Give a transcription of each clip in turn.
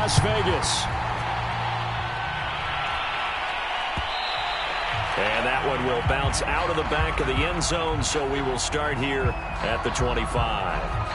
Las Vegas. And that one will bounce out of the back of the end zone, so we will start here at the 25.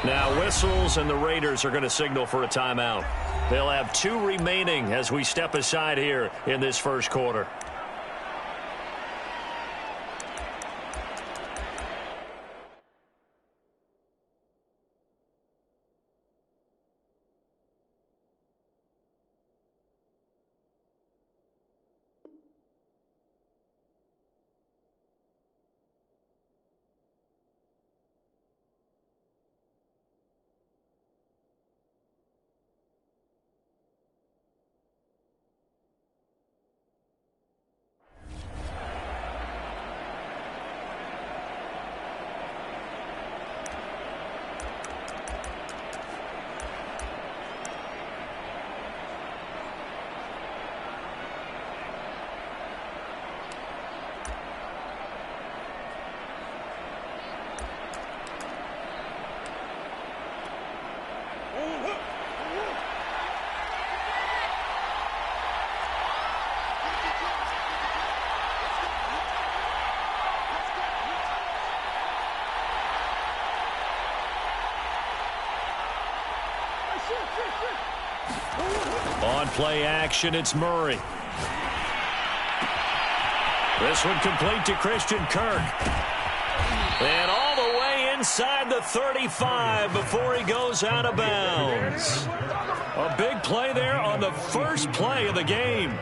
Now whistles, and the Raiders are going to signal for a timeout. They'll have 2 remaining as we step aside here in this first quarter. On play action, it's Murray. This one complete to Christian Kirk. And all the way inside the 35 before he goes out of bounds. A big play there on the first play of the game.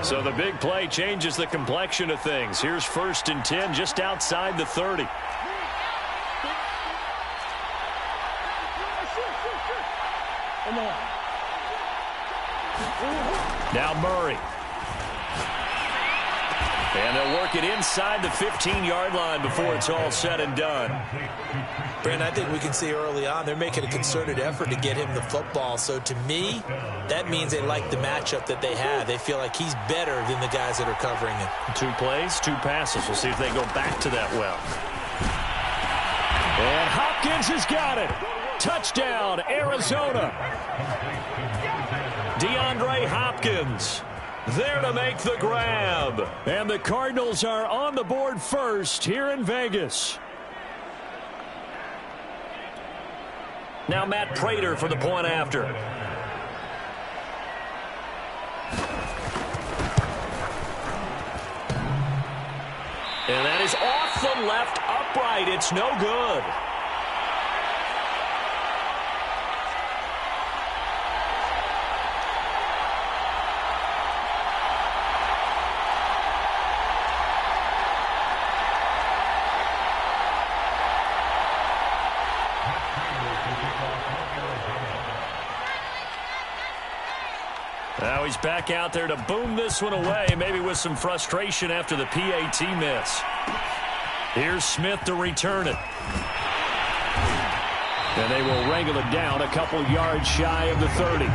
So the big play changes the complexion of things. Here's 1st and 10 just outside the 30. Now Murray. And they'll work it inside the 15-yard line before it's all said and done. Brandon, I think we can see early on they're making a concerted effort to get him the football. So to me, that means they like the matchup that they have. They feel like he's better than the guys that are covering him. 2 plays, 2 passes. We'll see if they go back to that well. And Hopkins has got it. Touchdown, Arizona. DeAndre Hopkins there to make the grab. And the Cardinals are on the board first here in Vegas. Now Matt Prater for the point after. And that is off the left upright. It's no good. Now he's back out there to boom this one away, maybe with some frustration after the PAT miss. Here's Smith to return it. And they will wrangle it down a couple yards shy of the 30.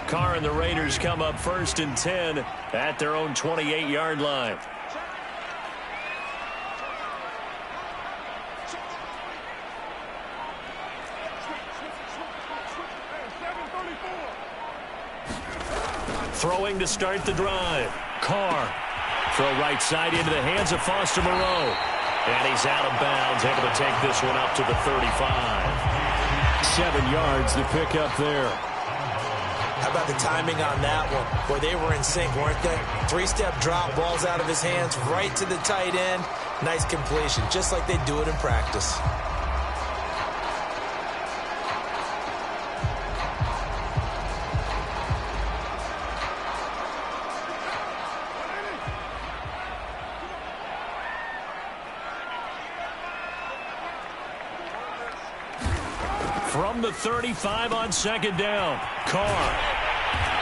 Carr and the Raiders come up 1st and 10 at their own 28-yard line. Throwing to start the drive. Carr. Throw right side into the hands of Foster Moreau. And he's out of bounds, able to take this one up to the 35. 7 yards to pick up there. How about the timing on that one? Boy, they were in sync, weren't they? 3-step drop, balls out of his hands, right to the tight end. Nice completion, just like they do it in practice. From the 35 on second down, Carr.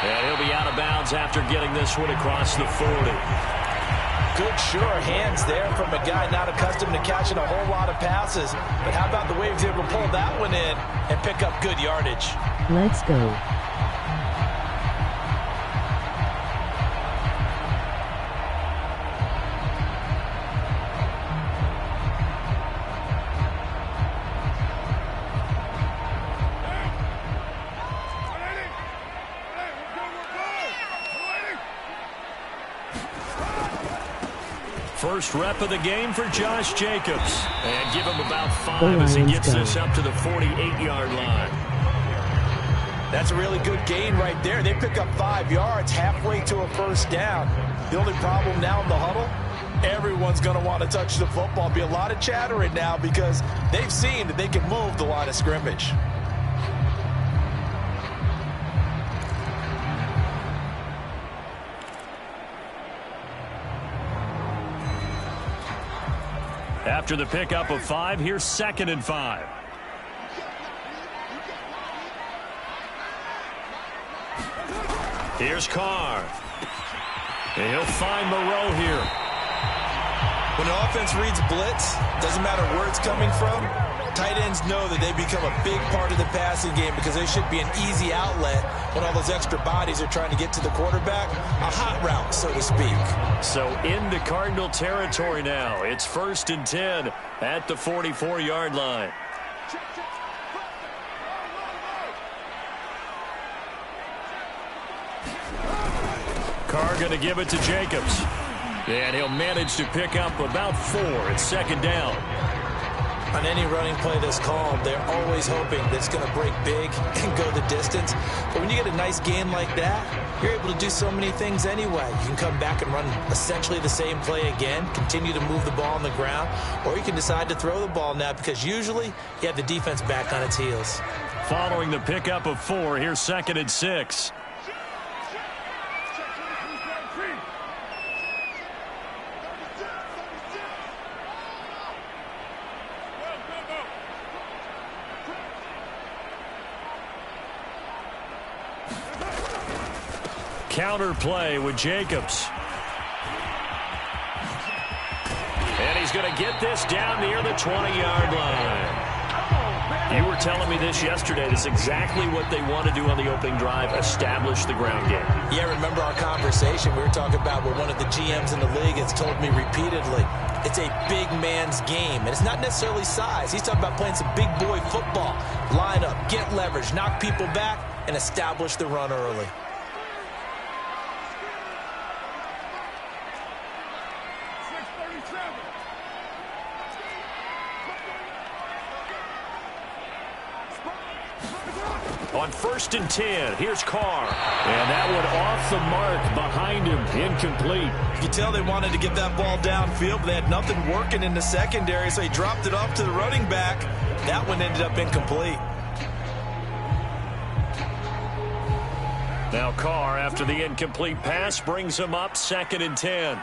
And he'll be out of bounds after getting this one across the 40. Good, sure hands there from a guy not accustomed to catching a whole lot of passes. But how about the way he was able to pull that one in and pick up good yardage? Let's go. First rep of the game for Josh Jacobs. And give him about 5 as he gets this up to the 48-yard line. That's a really good gain right there. They pick up 5 yards halfway to a first down. The only problem now in the huddle, everyone's going to want to touch the football. Be a lot of chattering now because they've seen that they can move the line of scrimmage. After the pickup of 5, here's 2nd and 5. Here's Carr. And he'll find Moreau here. When an offense reads blitz, doesn't matter where it's coming from, tight ends know that they become a big part of the passing game because they should be an easy outlet when all those extra bodies are trying to get to the quarterback. A hot route, so to speak. So into Cardinal territory now. It's 1st and 10 at the 44-yard line. Carr going to give it to Jacobs. And he'll manage to pick up about 4 at 2nd down. On any running play that's called, they're always hoping that it's going to break big and go the distance. But when you get a nice gain like that, you're able to do so many things anyway. You can come back and run essentially the same play again, continue to move the ball on the ground, or you can decide to throw the ball now because usually you have the defense back on its heels. Following the pickup of 4, here's 2nd and 6. Counter play with Jacobs. And he's going to get this down near the 20-yard line. You were telling me this yesterday. This is exactly what they want to do on the opening drive, establish the ground game. Yeah, remember our conversation. We were talking about what one of the GMs in the league has told me repeatedly. It's a big man's game, and it's not necessarily size. He's talking about playing some big boy football. Line up, get leverage, knock people back, and establish the run early. On 1st and 10, here's Carr. And that one off the mark behind him, incomplete. You can tell they wanted to get that ball downfield, but they had nothing working in the secondary, so he dropped it off to the running back. That one ended up incomplete. Now Carr, after the incomplete pass, brings him up 2nd and 10.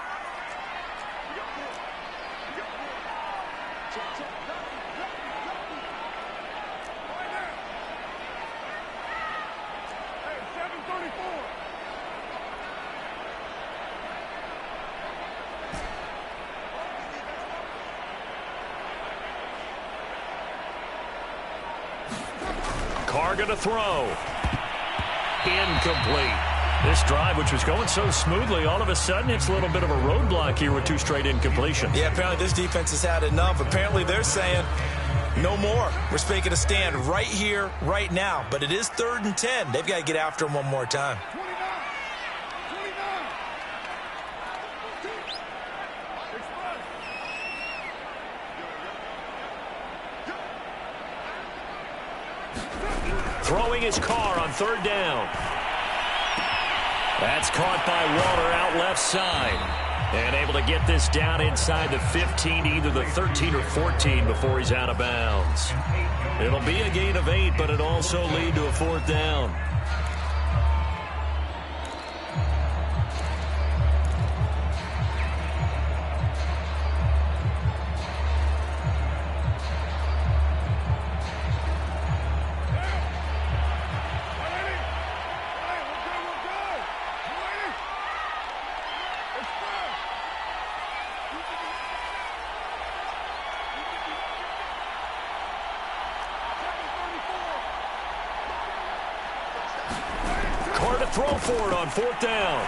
Carr going to throw. Incomplete. This drive, which was going so smoothly, all of a sudden it's a little bit of a roadblock here with 2 straight incompletions. Yeah, apparently this defense has had enough. Apparently they're saying, no more. We're making a stand right here, right now. But it is 3rd and 10. They've got to get after him one more time. Throwing his Carr on 3rd down. That's caught by Waller out left side. And able to get this down inside the 15, either the 13 or 14 before he's out of bounds. It'll be a gain of 8, but it'll also lead to a 4th down. throw for it on 4th down.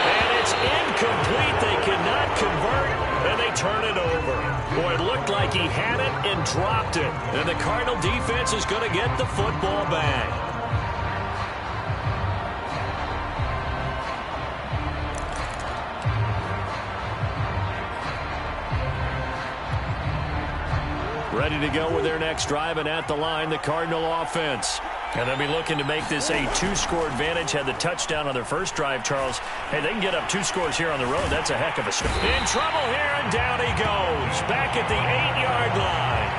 And it's incomplete. They cannot convert, and they turn it over. Boy, it looked like he had it and dropped it. And the Cardinal defense is going to get the football back. Ready to go with their next drive, and at the line, the Cardinal offense. And they'll be looking to make this a 2-score advantage. Had the touchdown on their first drive, Charles. Hey, they can get up 2 scores here on the road. That's a heck of a start. In trouble here, and down he goes. Back at the 8-yard line.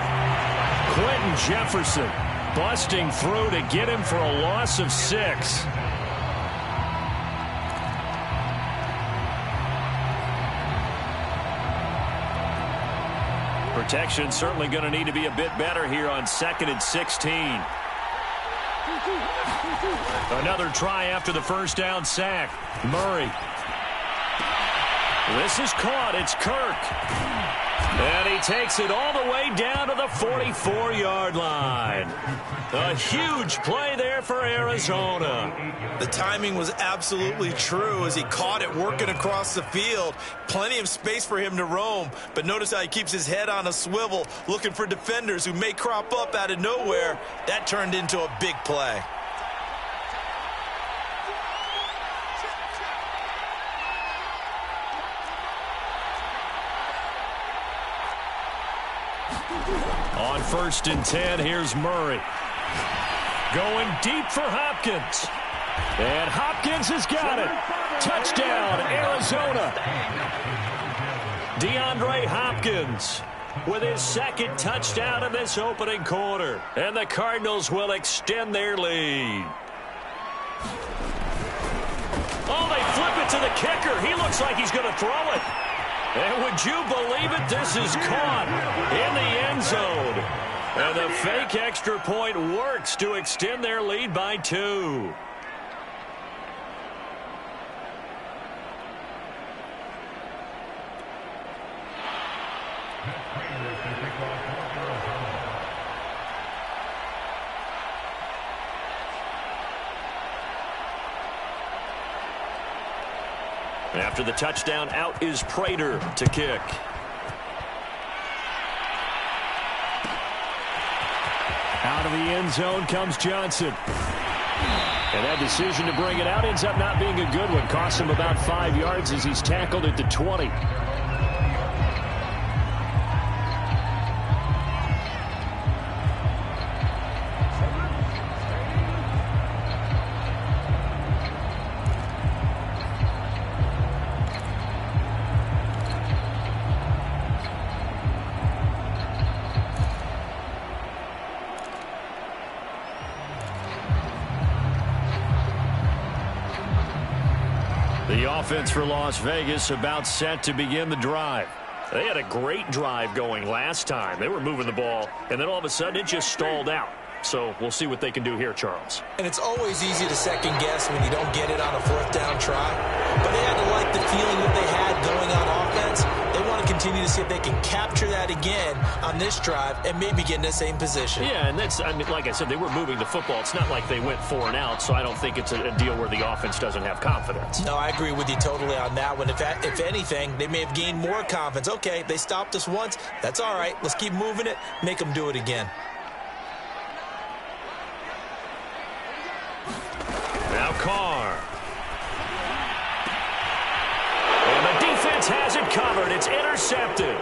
Quentin Jefferson busting through to get him for a loss of 6. Protection certainly going to need to be a bit better here on 2nd and 16. Another try after the first down sack. Murray. This is caught. It's Kirk. And he takes it all the way down to the 44-yard line. A huge play there for Arizona. The timing was absolutely true as he caught it working across the field. Plenty of space for him to roam, but notice how he keeps his head on a swivel, looking for defenders who may crop up out of nowhere. That turned into a big play. On 1st and 10, here's Murray. Going deep for Hopkins. And Hopkins has got it. Touchdown, Arizona. DeAndre Hopkins with his 2nd touchdown of this opening quarter. And the Cardinals will extend their lead. Oh, they flip it to the kicker. He looks like he's going to throw it. And would you believe it? This is caught in the end zone. And the fake extra point works to extend their lead by 2. After the touchdown, out is Prater to kick. Out of the end zone comes Johnson. And that decision to bring it out ends up not being a good one. Costs him about 5 yards as he's tackled at the 20. The offense for Las Vegas about set to begin the drive. They had a great drive going last time. They were moving the ball, and then all of a sudden it just stalled out. So we'll see what they can do here, Charles. And it's always easy to second guess when you don't get it on a 4th down try. But they had to like the feeling that they had going on offense. They want to continue to see if they can capture that again on this drive and maybe get in the same position. Yeah, and that's, I mean, like I said, they were moving the football. It's not like they went 4 and out, so I don't think it's a deal where the offense doesn't have confidence. No, I agree with you totally on that one. If anything, they may have gained more confidence. Okay, they stopped us once. That's all right. Let's keep moving it. Make them do it again. Now Carr. And the defense has it covered. It's intercepted.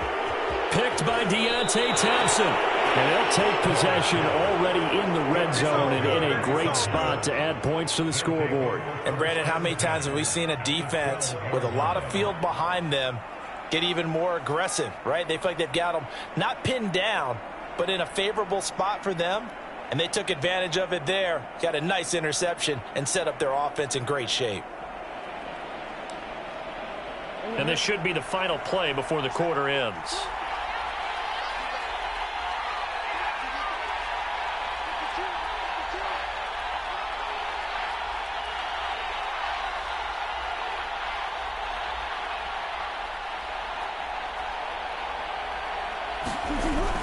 Picked by Deontay Thompson. And they'll take possession already in the red zone and in a great spot to add points to the scoreboard. And Brandon, how many times have we seen a defense with a lot of field behind them get even more aggressive, right? They feel like they've got them not pinned down, but in a favorable spot for them. And they took advantage of it there, got a nice interception, and set up their offense in great shape. And this should be the final play before the quarter ends.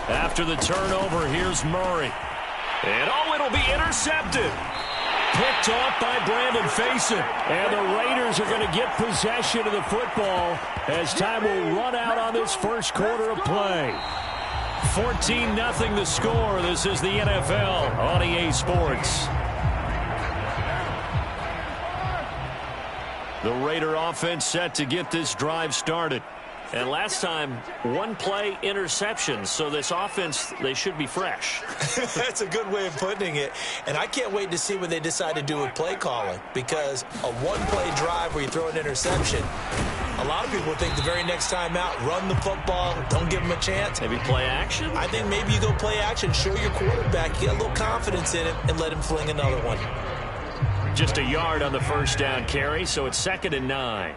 After the turnover, here's Murray. And oh, it'll be intercepted. picked off by Brandon Faison. And the Raiders are going to get possession of the football as time will run out on this first quarter of play. 14-0 the score. This is the NFL on EA Sports. The Raider offense set to get this drive started. And last time, one-play interception. So this offense, they should be fresh. That's a good way of putting it. And I can't wait to see what they decide to do with play calling. Because a one-play drive where you throw an interception, a lot of people think the very next time out, run the football, don't give them a chance. Maybe play action? I think maybe you go play action, show your quarterback, get a little confidence in him, and let him fling another one. Just a yard on the first down carry, so it's 2nd and 9.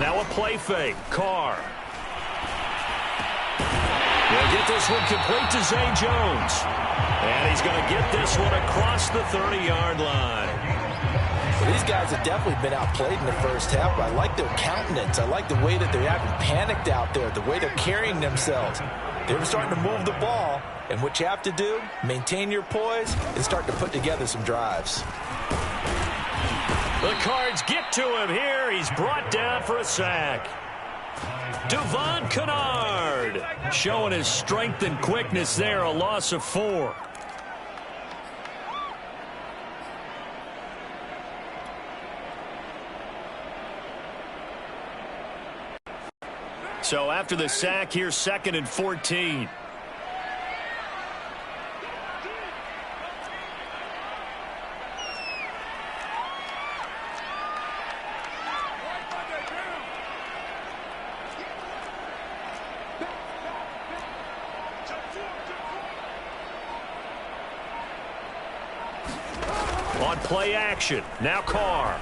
Now a play fake. Carr. He'll get this one complete to Zay Jones. And he's going to get this one across the 30-yard line. Well, these guys have definitely been outplayed in the first half, but I like their countenance. I like the way that they haven't panicked out there, the way they're carrying themselves. They're starting to move the ball, and what you have to do, maintain your poise and start to put together some drives. The Cards get to him here. He's brought down for a sack. Devon Kennard showing his strength and quickness there, a loss of 4. So after the sack, here's 2nd and 14. On play action, now Carr.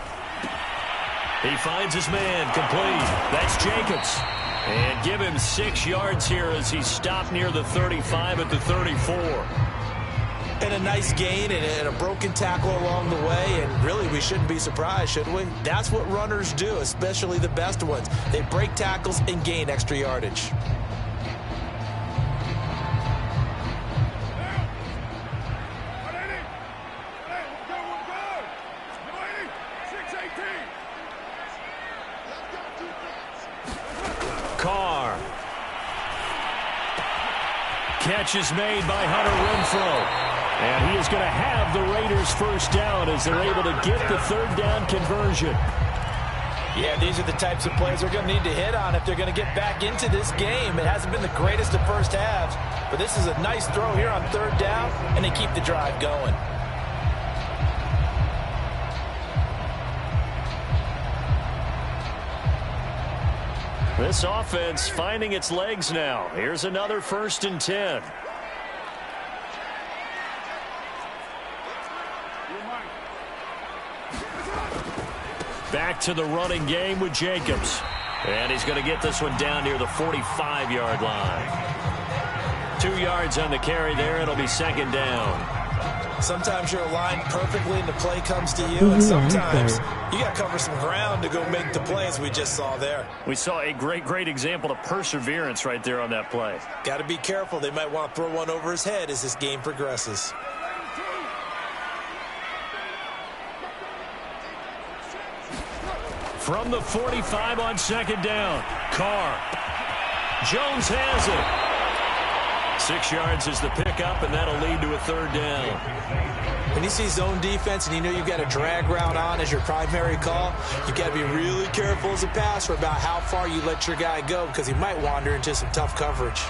He finds his man, complete. That's Jacobs. And give him 6 yards here as he's stopped near the 35 at the 34. And a nice gain and a broken tackle along the way, and really we shouldn't be surprised, should we? That's what runners do, especially the best ones. They break tackles and gain extra yardage. Carr. Catch is made by Hunter Renfrow. And he is going to have the Raiders first down as they're able to get the 3rd down conversion. Yeah, these are the types of plays they're going to need to hit on if they're going to get back into this game. It hasn't been the greatest of first halves, but this is a nice throw here on 3rd down, and they keep the drive going. This offense finding its legs now. Here's another 1st and 10. Back to the running game with Jacobs. And he's going to get this one down near the 45-yard line. 2 yards on the carry there. It'll be 2nd down. Sometimes you're aligned perfectly and the play comes to you, and sometimes you got to cover some ground to go make the plays we just saw there. We saw a great example of perseverance right there on that play. Got to be careful. They might want to throw one over his head as this game progresses. From the 45 on 2nd down. Carr. Jones has it. 6 yards is the pickup, and that'll lead to a 3rd down. When you see zone defense and you know you've got a drag route on as your primary call, you've got to be really careful as a passer about how far you let your guy go because he might wander into some tough coverage.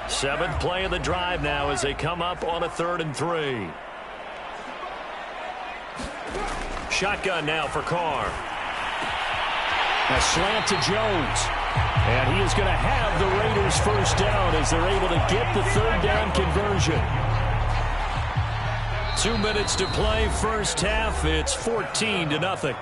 7th play of the drive now as they come up on a 3rd and 3. Shotgun now for Carr. A slant to Jones. And he is going to have the Raiders first down as they're able to get the 3rd down conversion. 2 minutes to play, first half. It's 14-0.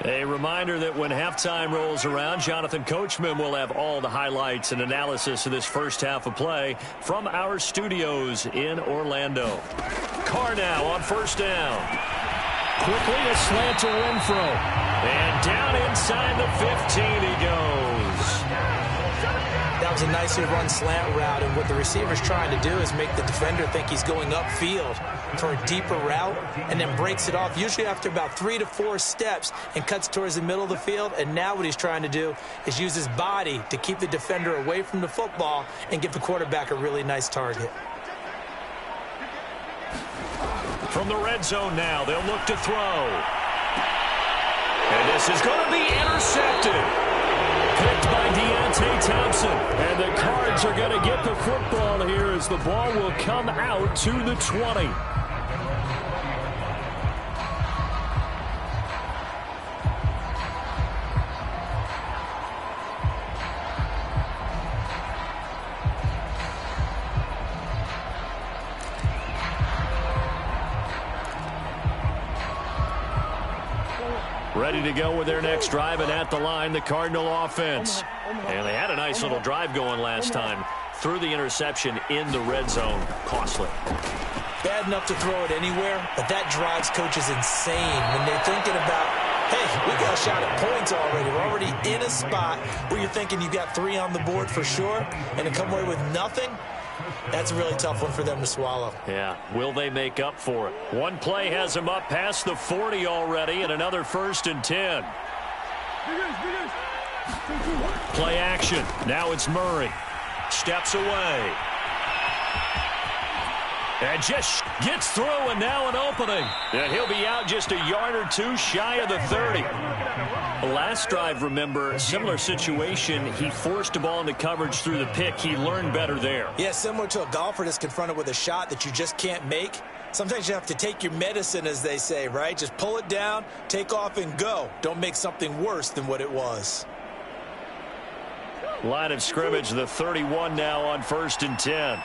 A reminder that when halftime rolls around, Jonathan Coachman will have all the highlights and analysis of this first half of play from our studios in Orlando. Carr now on first down. Quickly a slant to Renfro. And down inside the 15 he goes. That was a nicely run slant route, and what the receiver's trying to do is make the defender think he's going upfield for a deeper route and then breaks it off, usually after about 3 to 4 steps, and cuts towards the middle of the field. And now what he's trying to do is use his body to keep the defender away from the football and give the quarterback a really nice target. From the red zone now, they'll look to throw. And this is going to be intercepted. Picked by Deontay Thompson. And the Cards are going to get the football here as the ball will come out to the 20. Ready to go with their next drive, and at the line, the Cardinal offense. And they had a nice little drive going last time. Threw the interception in the red zone. Costly. Bad enough to throw it anywhere, but that drives coaches insane when they're thinking about, hey, we got a shot at points already. We're already in a spot where you're thinking you got 3 on the board for sure, and to come away with nothing, that's a really tough one for them to swallow. Yeah, will they make up for it? One play has them up past the 40 already, and another 1st and 10. Play action. Now it's Murray. Steps away. And just gets through, and now an opening. And he'll be out just a yard or 2 shy of the 30. The last drive, remember, similar situation. He forced a ball into coverage through the pick. He learned better there. Yeah, similar to a golfer that's confronted with a shot that you just can't make. Sometimes you have to take your medicine, as they say, right? Just pull it down, take off, and go. Don't make something worse than what it was. Line of scrimmage, the 31 now on 1st and 10.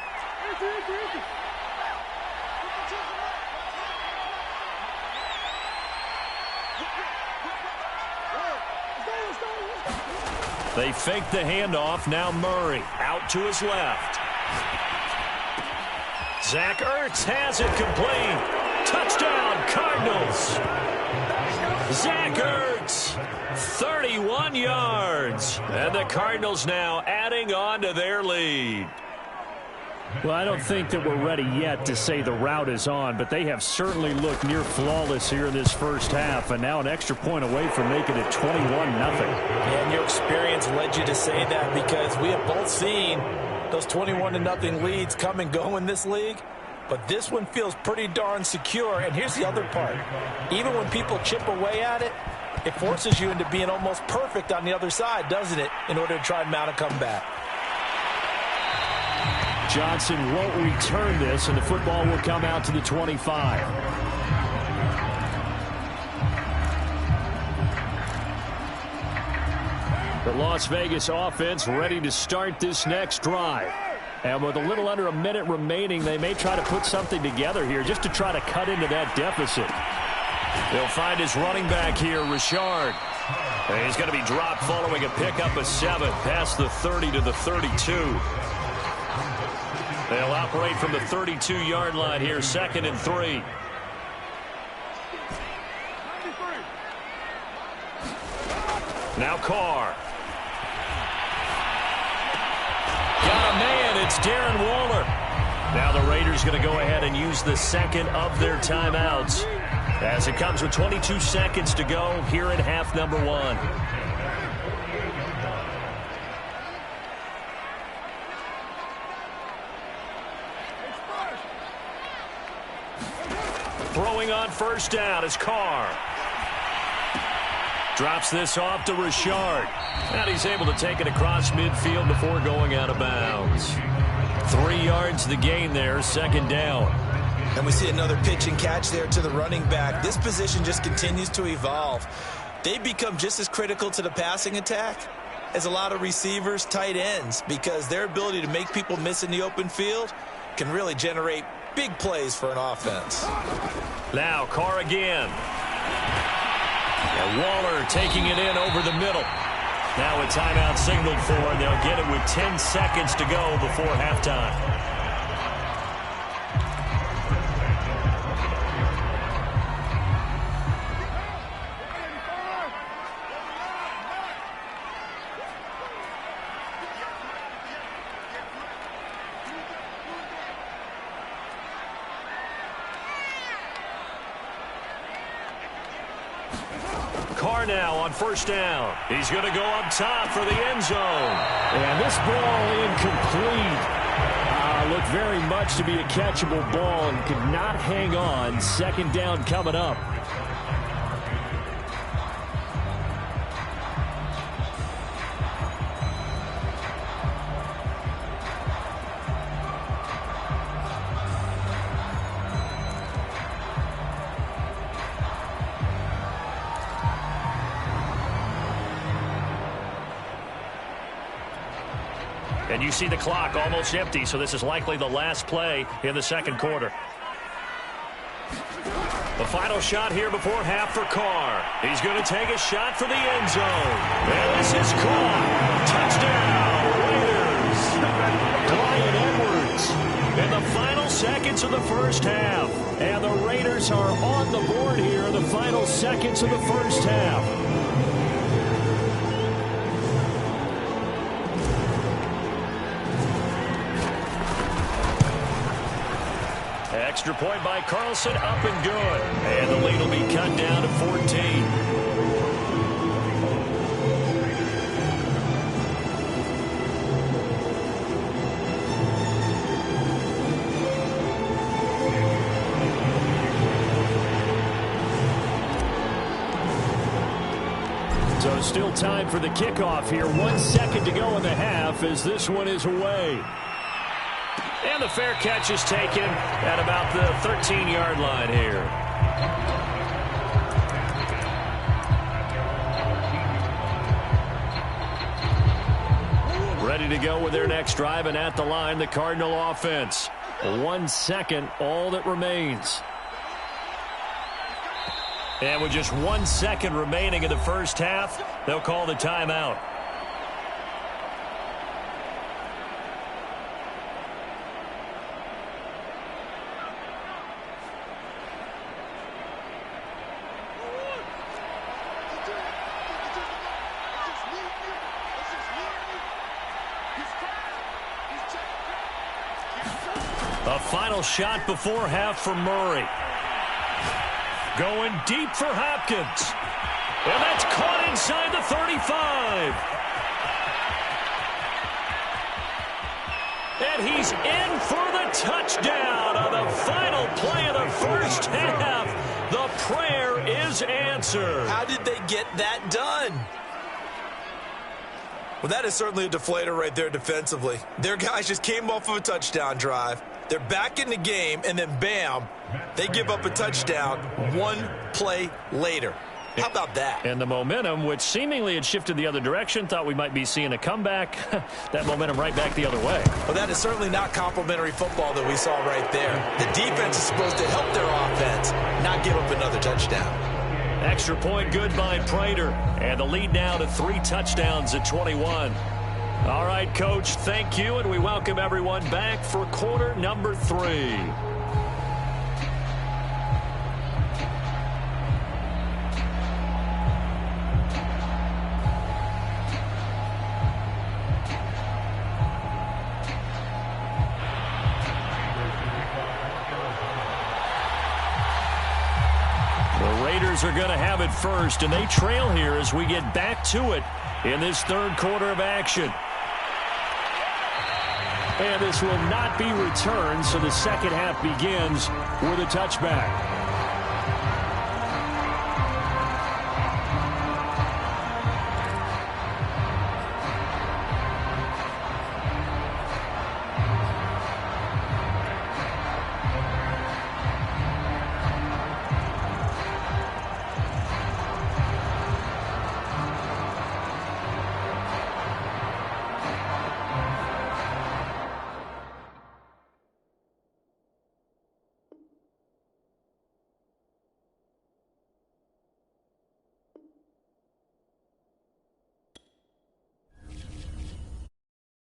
They fake the handoff. Now Murray out to his left. Zach Ertz has it complete. Touchdown, Cardinals. Zach Ertz, 31 yards. And the Cardinals now adding on to their lead. Well, I don't think that we're ready yet to say the route is on, but they have certainly looked near flawless here in this first half, and now an extra point away from making it 21-0. And your experience led you to say that, because we have both seen those 21-0 leads come and go in this league, but this one feels pretty darn secure. And here's the other part. Even when people chip away at it, it forces you into being almost perfect on the other side, doesn't it, in order to try and mount a comeback. Johnson won't return this, and the football will come out to the 25. The Las Vegas offense ready to start this next drive. And with a little under a minute remaining, they may try to put something together here just to try to cut into that deficit. They'll find his running back here, Richard. And he's going to be dropped following a pickup of 7 past the 30 to the 32. They'll operate from the 32-yard line here, 2nd and 3. Now Carr. Got a man. It's Darren Waller. Now the Raiders going to go ahead and use the 2nd of their timeouts as it comes with 22 seconds to go here in half number 1. Throwing on first down is Carr. Drops this off to Richard. And he's able to take it across midfield before going out of bounds. 3 yards the gain there, 2nd down. And we see another pitch and catch there to the running back. This position just continues to evolve. They become just as critical to the passing attack as a lot of receivers, tight ends, because their ability to make people miss in the open field can really generate big plays for an offense. Now Carr again. And Waller taking it in over the middle. Now a timeout signaled for, and they'll get it with 10 seconds to go before halftime. Carr now on first down. He's going to go up top for the end zone. And this ball incomplete. Looked very much to be a catchable ball and could not hang on. Second down coming up. And you see the clock almost empty, so this is likely the last play in the second quarter. The final shot here before half for Carr. He's going to take a shot for the end zone. And this is caught. Touchdown, Raiders. Clyde Edwards in the final seconds of the first half. And the Raiders are on the board here in the final seconds of the first half. Extra point by Carlson, up and good. And the lead will be cut down to 14. So still time for the kickoff here. 1 second to go in the half as this one is away. And the fair catch is taken at about the 13-yard line here. Ready to go with their next drive, and at the line, the Cardinal offense. 1 second, all that remains. And with just 1 second remaining in the first half, they'll call the timeout. A final shot before half for Murray. Going deep for Hopkins. And that's caught inside the 35. And he's in for the touchdown on the final play of the first half. The prayer is answered. How did they get that done? Well, that is certainly a deflator right there defensively. Their guys just came off of a touchdown drive. They're back in the game, and then bam, they give up a touchdown 1 play later. How about that? And the momentum, which seemingly had shifted the other direction, thought we might be seeing a comeback. That momentum right back the other way. Well, that is certainly not complimentary football that we saw right there. The defense is supposed to help their offense, not give up another touchdown. Extra point good by Prater. And the lead now to 3 touchdowns at 21. All right, Coach, thank you, and we welcome everyone back for quarter number 3. The Raiders are going to have it first, and they trail here as we get back to it in this third quarter of action. And this will not be returned, so the second half begins with a touchback.